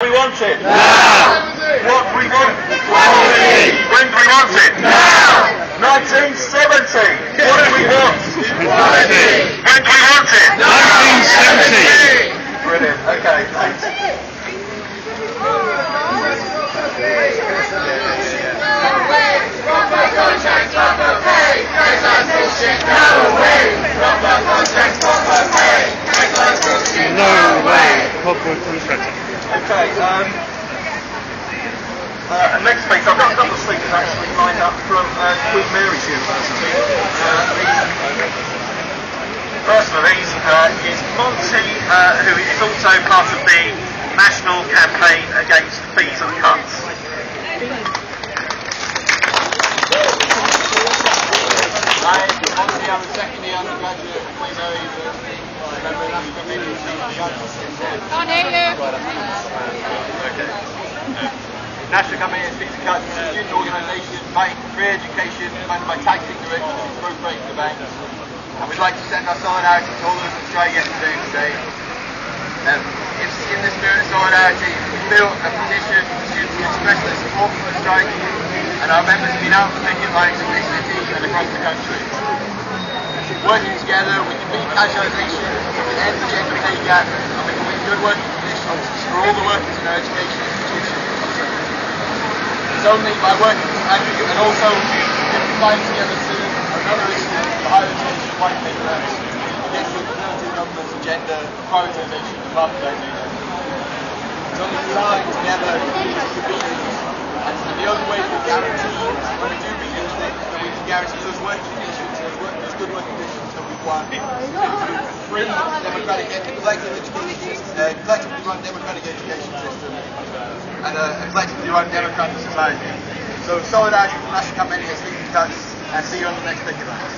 We want it. Now. What we want. When do we want it? Now. 1970. What do we want? When do we want it? 1970. Brilliant. Okay, thanks. No way. Proper contract. Okay, next speaker, I've got a couple of speakers actually lined up from Queen Mary's University. First of these is Monty, who is also part of the national campaign against fees and cuts. Hi, Monty, I'm a second year undergraduate at Queen Mary University. Member of the National Committee of Fees and Cuts. Can't hear you. Okay. National Committee of Fees and Cuts is a student organisation fighting for free education funded by taxing directors and expropriating the banks. And we'd like to send our solidarity to all those on strike yesterday and today. In the spirit of solidarity, we built a petition for students to express their support for the strike, and our members have been out for picket lines in this city and across the country. Working together, we can beat casualisation, we can end the gender pay gap, and we can win good working conditions for all the workers in our education institutions. It's only by working and also fighting together to another issue, the higher education white paper, against the conservative government's agenda of privatisation and marketisation. It's only tying together to beat these, and the only way we guarantee when we do beat these things that we can guarantee those working conditions, those good working conditions that we want, free democratic collectively run democratic education system and a collectively run democratic society. So solidarity from National Campaign Against Fees and Cuts, and see you on the next picket lines.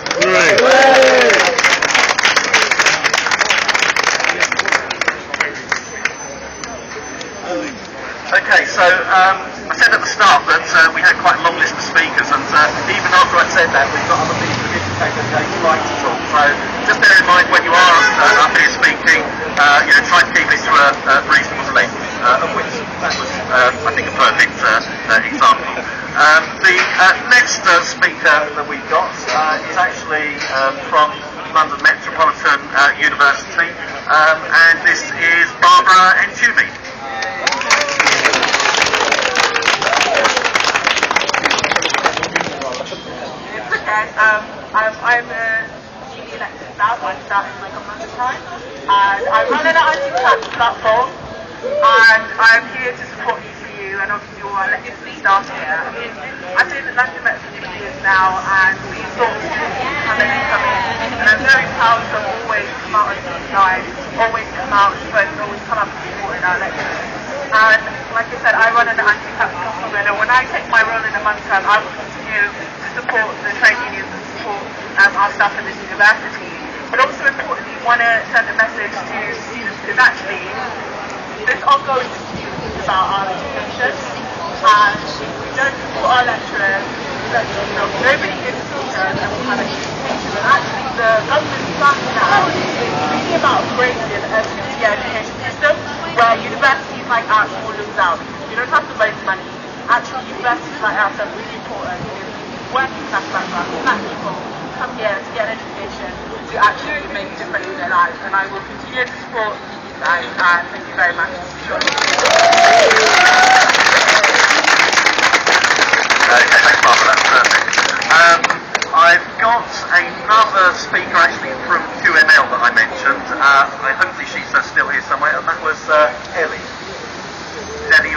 Okay, so I said at the start that we had quite a long list of speakers, and even after I said that, we've got other people who didn't take the day to like to talk. So just bear in mind when you are up here speaking, try to keep it to a reasonable length, of which that was, I think, a perfect example. The next speaker that we've got is actually from London Metropolitan University, and this is Barbara Entumi. I'm a newly elected now, so I started in like a month's time, and I run an anti-tax platform, and I'm here to support you, and obviously let me start here. I mean, I've been at London Met for 2 years now, and we thought come in, and I'm very proud to always come out on these sides, always come out and vote, always come up and support in our elections. And like I said, I run an anti-tax platform, and when I take my role in a month's time, I will continue to support the trade unions and support our staff at this university. But also importantly, want to send a message to students because actually this ongoing dispute is about our education, and we don't support our lecturers, nobody is teachers, and we have an education. And actually the government's plan now is really about breaking the education system where universities like ours will lose out. You don't have to raise money. Actually, universities like ours are really important in working class backgrounds, black people come here to get an education to actually make a difference in their lives. And I will continue to support you guys, and thank you very much. Okay, thanks, Barbara, that's perfect. I've got another speaker actually from QML that I mentioned. Hopefully she's still here somewhere, and that was Ellie. Ellie,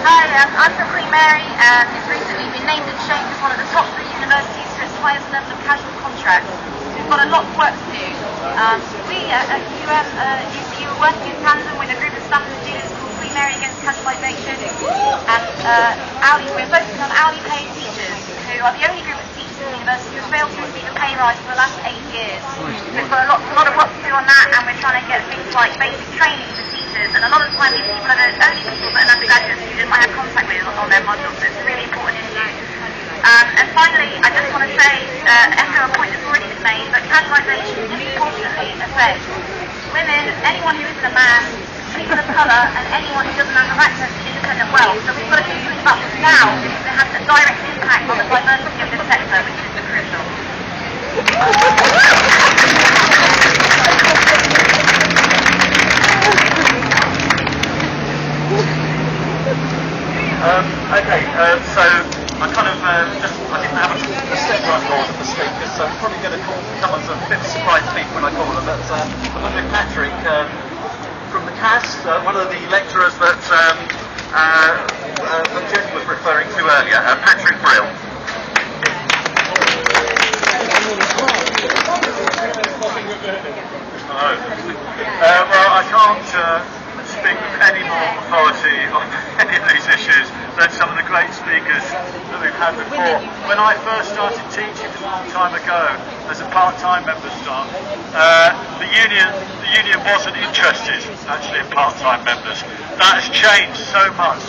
Hi, I'm from Queen Mary, and it's recently been named and shamed as one of the top 3 universities for its highest level of casual contracts. We've got a lot of work to do. We at UCU are working in tandem with a group of staff and students called Queen Mary Against Casualisation, and we're focusing on hourly paid teachers, who are the only group of teachers in the university who have failed to receive a pay rise for the last 8 years. We've got a lot of work to do on that, and we're trying to get things like basic training for teachers, and a lot of the time these people are the only people that an undergraduate student might have contact with on their modules, so it's a really important issue. And finally, I just want to say, echo a point that's already been made, that casualisation disproportionately affects women, anyone who isn't a man, people of colour, and anyone who doesn't have access to independent wealth. So we've got to do something about this now, because it has a direct impact on the diversity of this sector, which is crucial. So I kind of I didn't have a separate order for speakers, so I'm probably going to come as a bit of a surprise speaker when I call them. But I'm with Patrick from the CAS, one of the lecturers that Jenny was referring to earlier, Patrick Brill. Hello. Well, I can't speak with any more authority on any of these issues than some of the great speakers that we've had before. When I first started teaching a long time ago as a part-time member of staff, the union wasn't interested actually in part-time members. That has changed so much.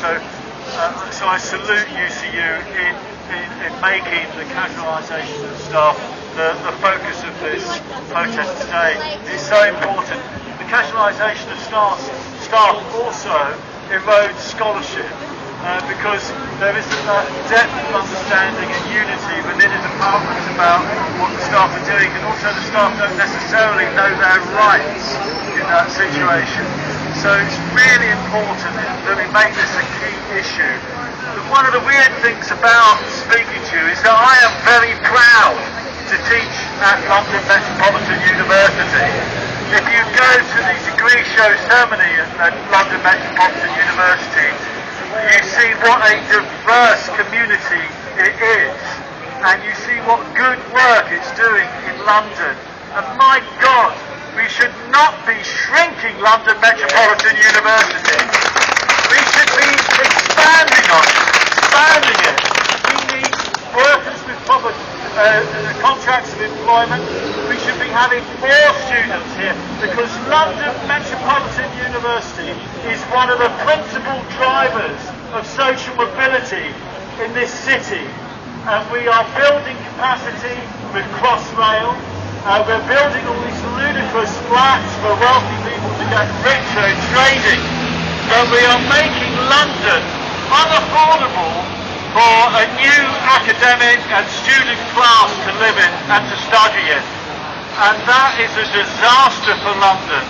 So I salute UCU in making the casualisation of staff the focus of this protest today. It's so important. The casualisation of staff also erodes scholarship because there isn't that depth of understanding and unity within a department about what the staff are doing, and also the staff don't necessarily know their rights in that situation. So it's really important that we make this a key issue. But one of the weird things about speaking to you is that I am very proud to teach at London Metropolitan University. If you go to the degree show ceremony at London Metropolitan University, you see what a diverse community it is, and you see what good work it's doing in London. And my God, we should not be shrinking London Metropolitan University. We should be expanding it. We need workers with proper contracts of employment. We should be having more students here, because London Metropolitan University is one of the principal drivers of social mobility in this city. And we are building capacity with Crossrail. We're building all these ludicrous flats for wealthy people to get richer in trading. But we are making London unaffordable for a new academic and student class to live in and to study in. And that is a disaster for London.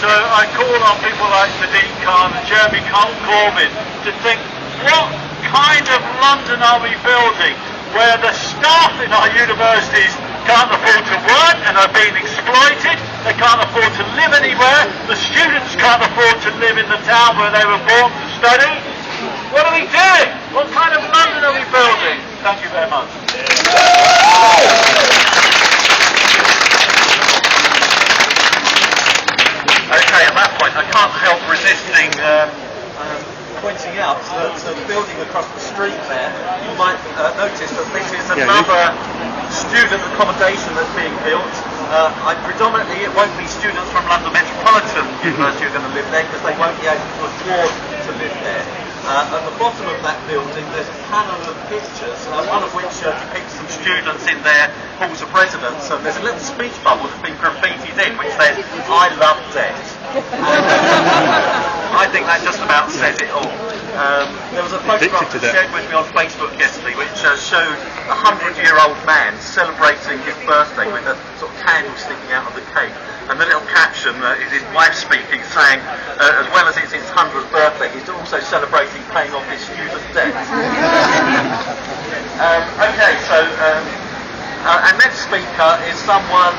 So I call on people like Sadiq Khan and Jeremy Corbyn to think, what kind of London are we building where the staff in our universities can't afford to work and are being exploited, they can't afford to live anywhere, the students can't afford to live in the town where they were born to study? What are we doing? What kind of London are we building? Thank you very much. Okay, at that point I can't help resisting pointing out that the building across the street there, you might notice that this is another student accommodation that's being built. Predominantly it won't be students from London Metropolitan University who are going to live there, because they won't be able to afford to live there. At the bottom of that building there's a panel of pictures, one of which depicts some students in their halls of residence, and there's a little speech bubble that's been graffitied in which says, "I love debt." I think that just about says it all. There was a photograph that shared with me on Facebook yesterday which showed a 100-year-old man celebrating his birthday with a sort of candle sticking out of the cake. And the little caption is his wife speaking, saying, as well as it's his 100th birthday, he's also celebrating paying off his student debt. Okay, so our next speaker is someone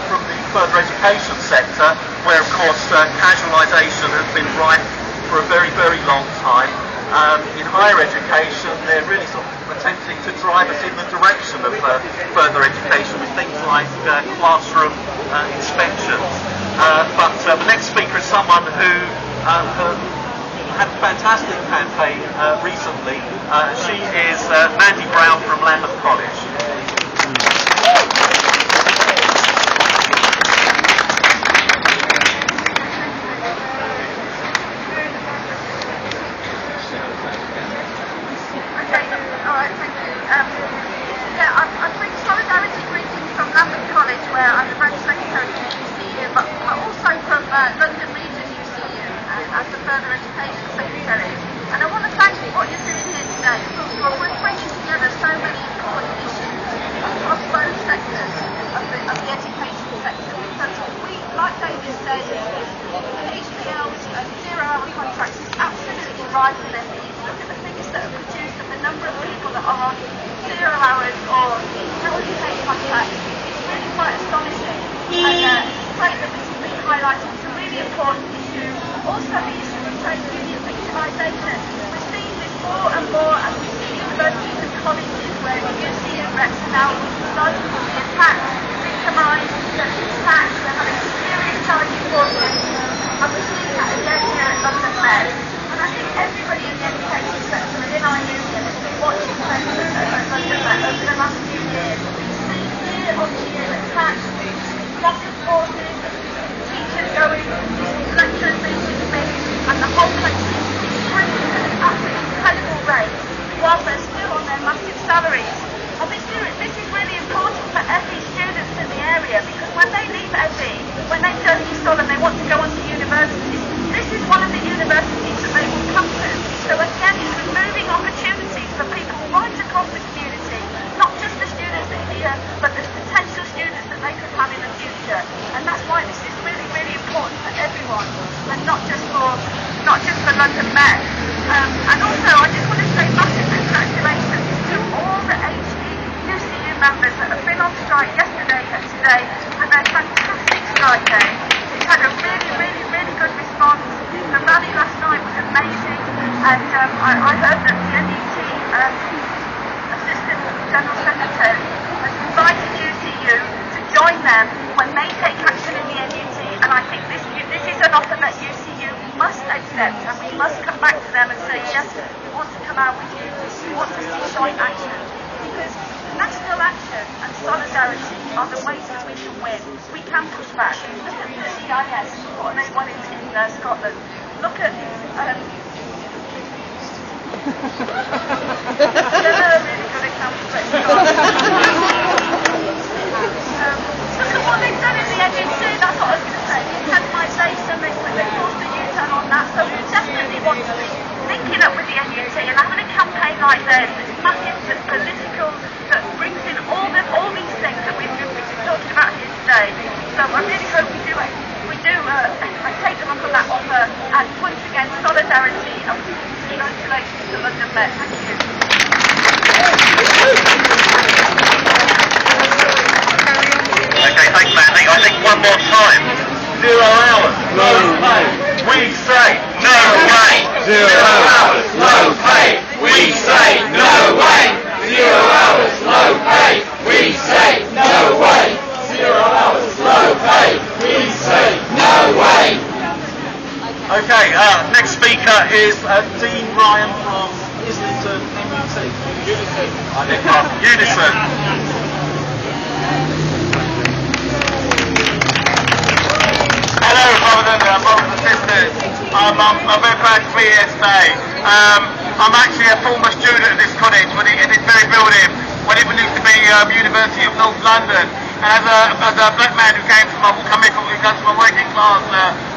from the further education sector, where of course casualisation has been rife for a very, very long time. In higher education, they're really sort of attempting to drive us in the direction of further education with things like classroom inspections. But the next speaker is someone who had a fantastic campaign recently. She is Mandy Brown from Lambeth College. Okay, alright, thank you. of the education sector, because we, like David said, HPL's zero-hour contracts is absolutely right for them. You look at the figures that are produced and the number of people that are on 0 hours or health-pay contracts, it's really quite astonishing. And it's great that this has been highlighted. It's a really important issue. Also, the issue of trade union victimisation. We're seeing this more and more as we see universities and colleges where UCU reps are now starting to be attacked, victimised, attacked, they're having serious challenging courses. And we're seeing that again here at London Met. And I think everybody in the education sector and in our union has been watching closely at London Met over the last few years. We've seen year on year attacks, loss of courses, teachers going, lecturers being dismissed, and the whole country is shrinking at an absolutely incredible rate while they're still on their massive salaries. And this is really important for FE students in the area, because when they leave FE, when they turn ESOL and they want to go on to universities, this is one of the universities that they will come to. So again, it's removing opportunities for people right across the community, not just the students in here, but the potential students that they could have in the future. And that's why this is really, really important for everyone, and not just for London Met. And also, I just want to say massive congratulations to all the UCU members that have been on strike yesterday and today for their fantastic strike day. It's had a really, really, really good response. The rally last night was amazing, and I heard that the NUT Assistant General Secretary has invited UCU to join them when they take action in the NUT, and I think this is an offer that UCU must accept, and we must come back to them and say, yes, we want to come out with you, we want to see joint action, because national action and solidarity are the ways that we can win. We can push back. Look at the CIS, what they want in Scotland. Look at really good example. Look at what they've done in the NUT, that's what I was going to say. The internalization, they forced the U-turn on that, so we definitely want to be linking up with the NUT and having a campaign like this, that's massive, that's political, that brings in all these things that we've been talking about here today. So I really hope we do take them up on that offer, and once again, solidarity and congratulations to London Met. Thank you. Okay, thanks, Mandy. I think one more time. 0 hours, low pay. We say no way. 0 hours, low pay. We say no way. 0 hours, low pay. We say no way. 0 hours, low pay. We say no way. Okay, next speaker is Dean Ryan from Islington MUT. Unison. Hello, brothers and sisters. I'm very proud to be here today. I'm actually a former student at this college in this very building when it used to be University of North London. And as a black man who comes from a working class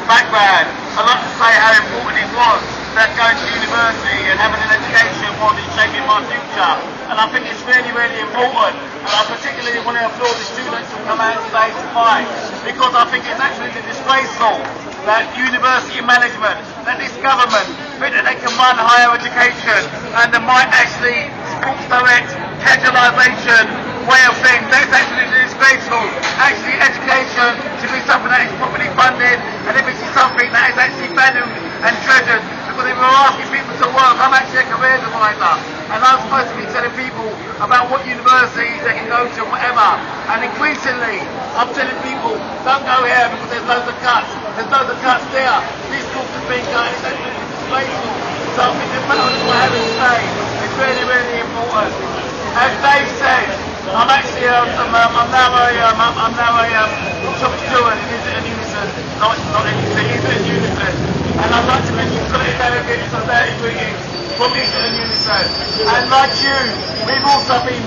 background, I'd like to say how important it was that going to university and having an education was in shaping my future. And I think it's really, really important. And I particularly want to applaud the students who come out today to fight, because I think it's absolutely disgraceful that university management, that this government, think that they can run higher education and they might actually sports direct, casualisation way of things. That's absolutely disgraceful. Actually, education should be something that is properly funded, and if it's something that is actually valued and treasured. Because if we're asking people to work, I'm actually a careers advisor, and I'm supposed to be telling people about what universities they can go to, whatever. And increasingly, I'm telling people, don't go here because there's loads of cuts. There's loads of cuts there. This course has been cut, and it's absolutely disgraceful. So I think the fact that we're having today is really, really important. As Dave said, I'm actually I'm now a shop steward in Unison, not NUT, in Unison, and I'd like to mention some delegates of 30 greetings from Unison and Unison. And like you, we've also been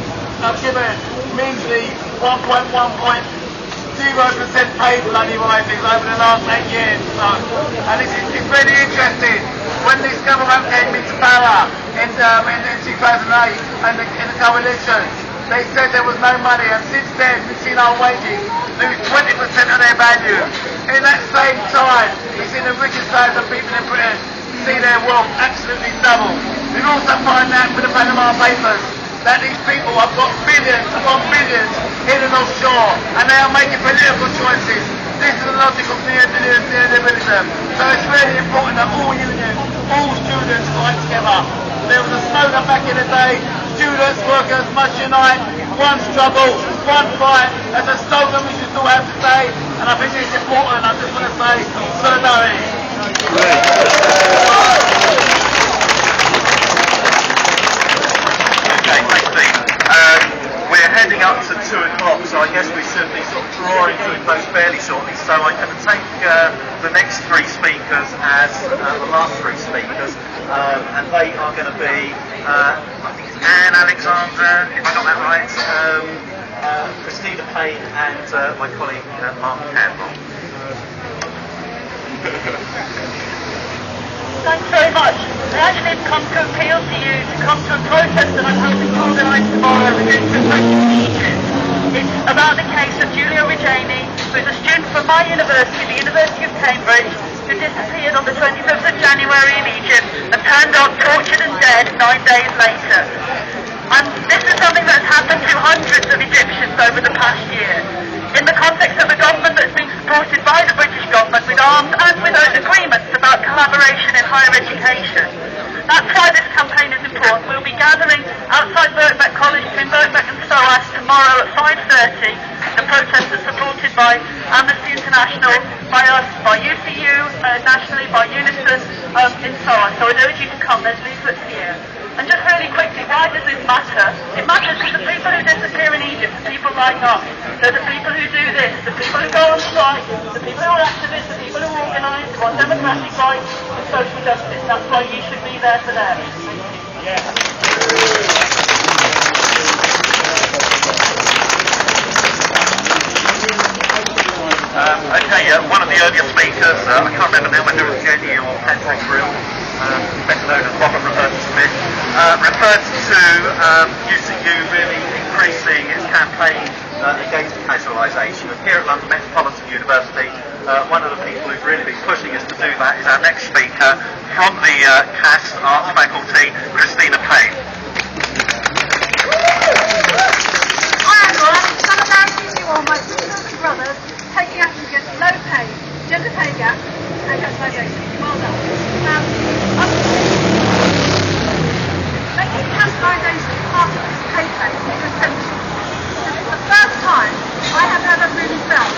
given measly 1.0% pay bloody rises over the last 8 years. So, and it's really interesting. When this government came into power in 2008 and in the coalition, they said there was no money, and since then we've seen our wages lose 20% of their value. In that same time, we've seen the richest thousands of people in Britain see their wealth absolutely double. We've also found out with the Panama Papers that these people have got billions upon billions hidden offshore, and they are making political choices. This is the logic of neoliberalism. So it's really important that all unions, all students fight together. There was a slogan back in the day, students, workers must unite, one struggle, one fight. That's a slogan we should still have today, and I think it's important. I just want to say solidarity. Okay, thanks, Dean. We're heading up to 2 o'clock, so I guess we should be sort of drawing to a close fairly shortly. So I'm going to take the next 3 speakers as the last 3 speakers, and they are going to be, I think it's Anne Alexander, if I got that right, Christina Payne, and my colleague Mark Campbell. Thanks very much. I actually come to appeal to you to come to a protest that I'm hoping to organise tomorrow against repression in Egypt. It's about the case of Giulio Regeni, who is a student from my university, the University of Cambridge, who disappeared on the 25th of January in Egypt and turned up tortured and dead 9 days later. And this is something that's happened to hundreds of Egyptians over the past year. In the context of a government that's been supported by the British government with arms and with agreements about collaboration in higher education. That's why this campaign is important. We'll be gathering outside Birkbeck College between Birkbeck and SOAS tomorrow at 5:30. The protest is supported by Amnesty International, by us, by UCU nationally, by Unison in SOAS. So I'd urge you to come. There's leaflets here. And just really quickly, why does this matter? It matters because the people who disappear in Egypt are people like us. They're the people who do this, the people who go on strike, the people who are activists, the people who organise, who want democratic rights and social justice. That's why you should be there for them. Okay, one of the earlier speakers, I can't remember now whether it was Jenny or Patrick Brill, better known as Robert Roberta Smith, referred to UCU really increasing its campaign against casualisation. And here at London Metropolitan University, one of the people who's really been pushing us to do that is our next speaker from the CAST Arts Faculty, Christina Payne. Hi everyone, in solidarity with you all, my sisters and brothers, taking action against low pay, gender pay gap, and casualisation. Well done. Making casualisation part of this pay cut is essential. Because it's the first time I have ever really felt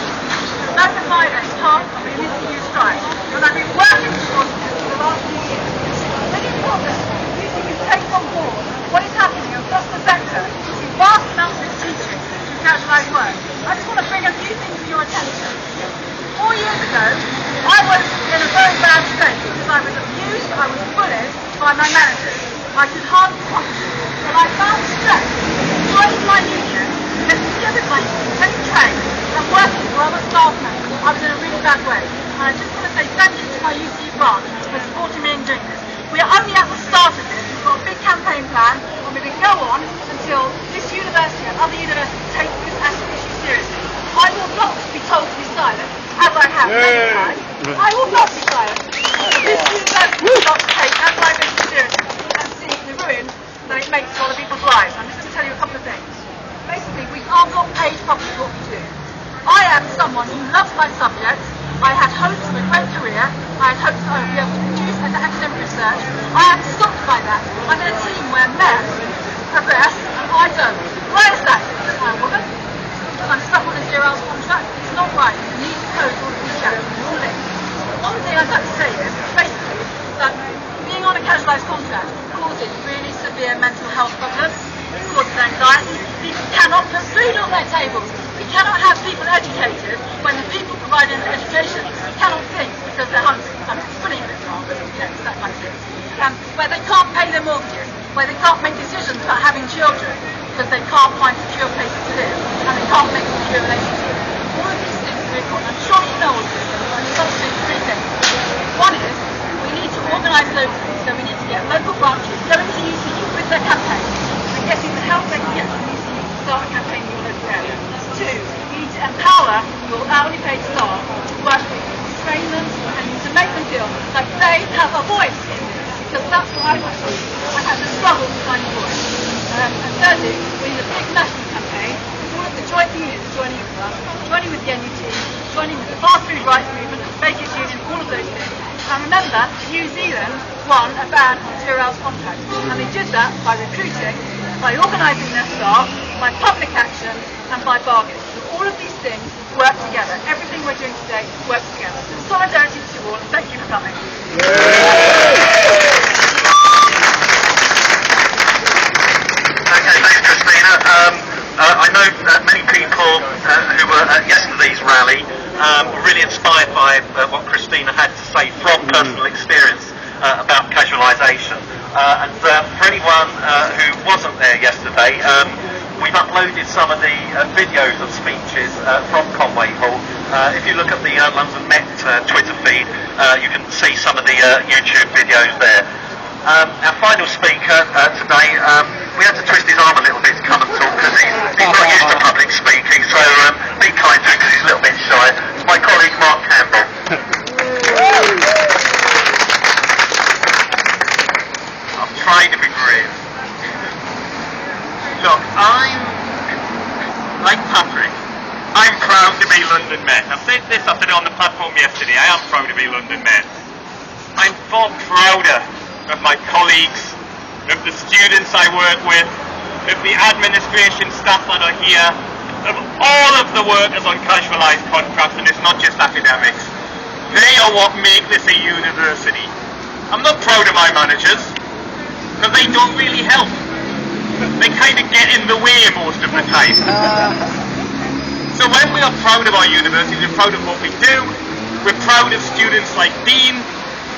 that notified as part of a UCU strike, and I've been working towards this for the last few years. It's really important that UCU takes on board what is happening across the sector, using vast amounts of teaching to casualise work. I just want to bring a few things to your attention. 4 years ago, I was in a very bad state because I was abused, I was bullied by my managers. I could hardly function. But I found strength, joining my union, and together by getting trained and working for other staff members. I was in a really bad way. And I just want to say thank you to my UCU branch for supporting me in doing this. We are only at the start of this. We've got a big campaign plan, and we're going to go on until this university and other universities take this issue seriously. I will not be told to be silent, as I have many times. I will not be silent. This university will not take casualisation seriously and see the ruin that it makes to other people's lives. I'm just going to tell you a couple of things. Basically, we are not paid properly for what we do. I am someone who loves my subject. I had hopes of a great career. I had hopes that I would be able to produce academic research. I am stopped by that. I'm in a team where men progress and I don't. Why is that? Because I'm a woman. I'm stuck on a 0-hour contract. It's not right. You need to code all these gaps. All in. One thing I'd like to say is basically that being on a casualised contract causes really severe mental health problems. It causes anxiety. People cannot put food on their tables. We cannot have people educated when the people providing the education cannot think because they're hungry. I'm putting it wrong, but it's that kind of thing. Where they can't pay their mortgages, where they can't make decisions about having children because they can't find secure places to live and they can't make secure relationships. All of these things are important. I'm sure you know all of this, but I'm just saying 3 things. One is we need to organise locally, so we need to get local branches going to UCU with their campaigns and getting the help they can get from UCU so your hourly paid staff to work with you, to train them and to make them feel like they have a voice in this. Because that's what I want to do. I had to struggle to find a voice. And thirdly, we need a big national campaign. All of the joint unions joining with us, joining with the NUT, joining with the fast food rights movement, the bakers union, all of those things. And remember, New Zealand won a ban on 0 hours contracts. And they did that by recruiting, by organising their staff, by public action, and by bargaining. So all of these things work together. Everything we're doing today works together. So solidarity to you all, and thank you for coming. Okay, thanks, Christina. I know many people who were at yesterday's rally were really inspired by what Christina had to say from personal experience about casualisation. And for anyone who wasn't there yesterday, we've uploaded some of the videos of speeches from Conway Hall. If you look at the London Met Twitter feed, you can see some of the YouTube videos there. Our final speaker today, we had to twist his arm a little bit to come and talk because he's not used to public speaking, so be kind to him because he's a little bit shy. It's my colleague Mark Campbell. I'll try to be brief. Look, I'm like Patrick. I'm proud to be London Met. I said this, I said it on the platform yesterday. I am proud to be London Met. I'm far prouder of my colleagues, of the students I work with, of the administration staff that are here, of all of the workers on casualised contracts, and it's not just academics. They are what make this a university. I'm not proud of my managers, because they don't really help. They kind of get in the way most of the time. So when we are proud of our university, we're proud of what we do, we're proud of students like Dean,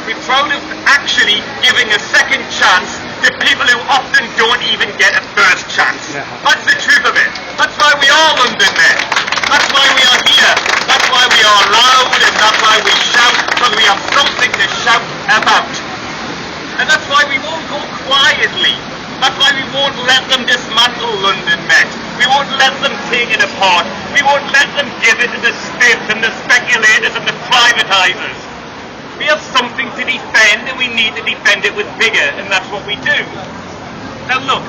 we're proud of actually giving a second chance to people who often don't even get a first chance. That's the truth of it. That's why we are London Met. That's why we are here. That's why we are loud, and that's why we shout, because we have something to shout about. And that's why we won't go quietly. That's why we won't let them dismantle London Met. We won't let them take it apart. We won't let them give it to the state and the speculators and the privatisers. We have something to defend, and we need to defend it with vigour, and that's what we do. Now look,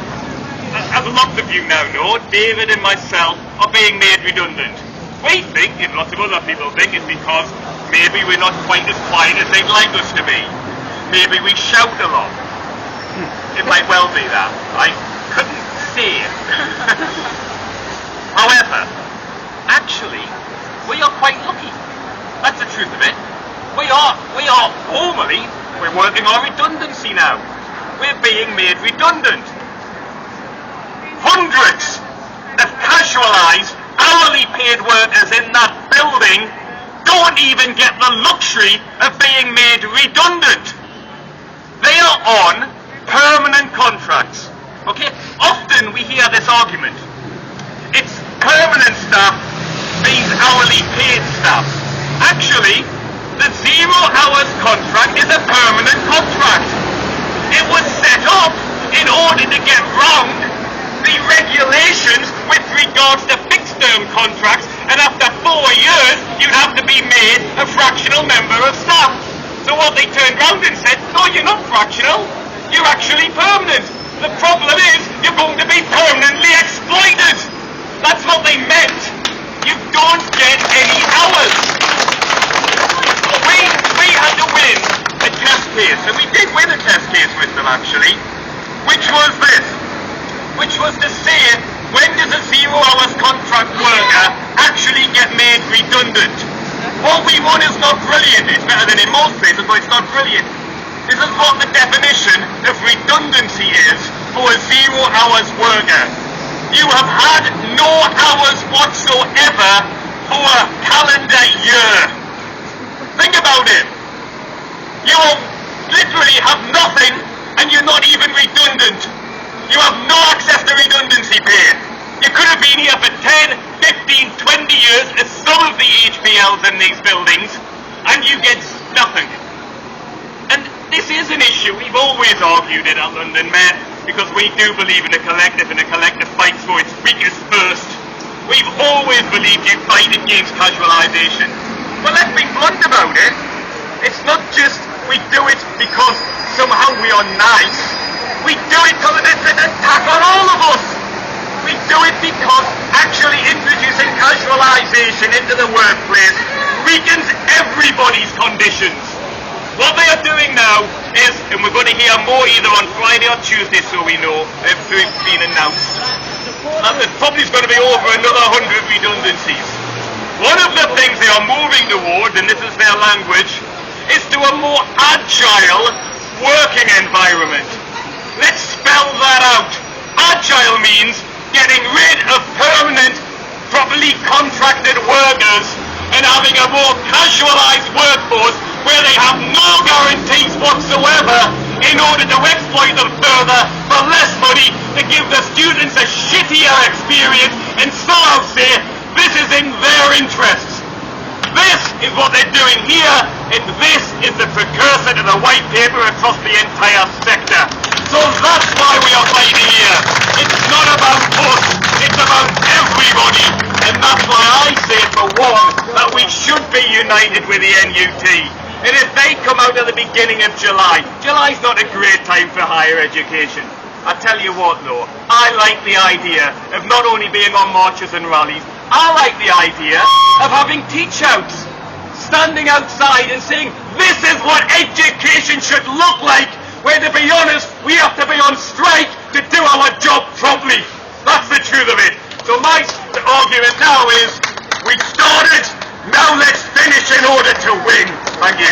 as lots of you now know, David and myself are being made redundant. We think, and lots of other people think, it's because maybe we're not quite as quiet as they'd like us to be. Maybe we shout a lot. It might well be that. I couldn't say it. However, actually, we are quite lucky. That's the truth of it. We are formally, we're working on redundancy now. We're being made redundant. Hundreds of casualised, hourly paid workers in that building don't even get the luxury of being made redundant. They are on permanent contracts. Okay? Often we hear this argument. It's permanent staff means hourly paid staff. Actually, the 0 hours contract is a permanent contract. It was set up in order to get round the regulations with regards to fixed term contracts, and after 4 years you'd have to be made a fractional member of staff. So what they turned round and said, no, you're not fractional, you're actually permanent. The problem is you're going to be permanently exploited. That's what they meant. You don't get any hours. We had to win a test case, and we did win a test case with them actually, which was this, which was to say, when does a 0 hours contract worker actually get made redundant? What we won is not brilliant. It's better than in most places, but it's not brilliant. This is what the definition of redundancy is for a 0 hours worker. You have had no hours whatsoever for a calendar year. Think about it. You literally have nothing, and you're not even redundant. You have no access to redundancy pay. You could have been here for 10, 15, 20 years, as some of the HPLs in these buildings, and you get nothing. And this is an issue we've always argued it at London Met, because we do believe in a collective, and a collective fights for its weakest first. We've always believed you fight against casualisation. But let's be blunt about it. It's not just we do it because somehow we are nice. We do it because it's an attack on all of us. We do it because actually introducing casualisation into the workplace weakens everybody's conditions. What they are doing now is, and we're going to hear more either on Friday or Tuesday, so we know, if it's been announced, and there's probably going to be over another 100 redundancies. One of the things they are moving towards, and this is their language, is to a more agile working environment. Let's spell that out. Agile means getting rid of permanent, properly contracted workers and having a more casualised workforce where they have no guarantees whatsoever in order to exploit them further for less money, to give the students a shittier experience, and so I'll say this is in their interests. This is what they're doing here, and this is the precursor to the white paper across the entire sector. So that's why we are fighting here. It's not about us, it's about everybody, and that's why I say for one that we should be united with the NUT. And if they come out at the beginning of July's not a great time for higher education. I tell you what though, I like the idea of not only being on marches and rallies, I like the idea of having teach-outs, standing outside and saying, this is what education should look like, where to be honest, we have to be on strike to do our job properly. That's the truth of it. So my argument now is, we started, now let's finish in order to win. Thank you.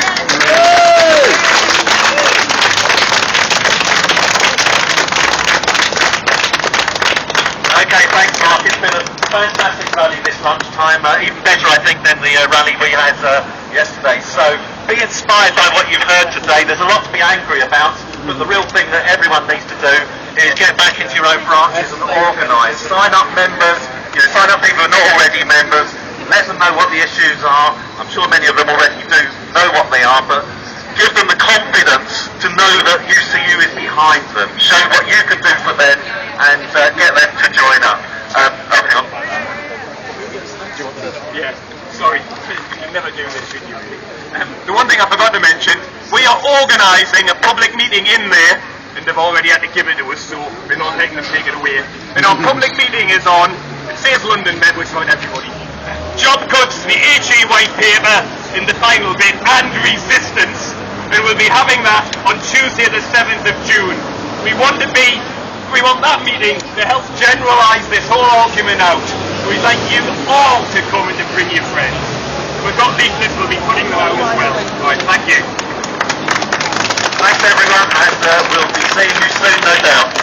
Okay, thanks Mark. It's been a fantastic rally this lunchtime, even better I think than the rally we had yesterday. So be inspired by what you've heard today. There's a lot to be angry about, but the real thing that everyone needs to do is get back into your own branches and organise. Sign up members, sign up people who are not already members, let them know what the issues are. I'm sure many of them already do know what they are, but give them the confidence to know that UCU is behind them. Show what you can do for them and get them to join up. Hang on. Yeah, sorry, you never do this, should you? The one thing I forgot to mention, we are organising a public meeting in there, and they've already had to give it to us, so we're not letting them take it away. And our public meeting is on, it says London Med, which is on everybody. Job cuts, the HE white paper in the final bit, and resistance. And we'll be having that on Tuesday the 7th of June. We want that meeting to help generalise this whole argument out. We'd like you all to come and to bring your friends. We've got leaflets, we'll be putting them out as well. Right, thank you. Thanks everyone, and we'll be seeing you soon, no doubt.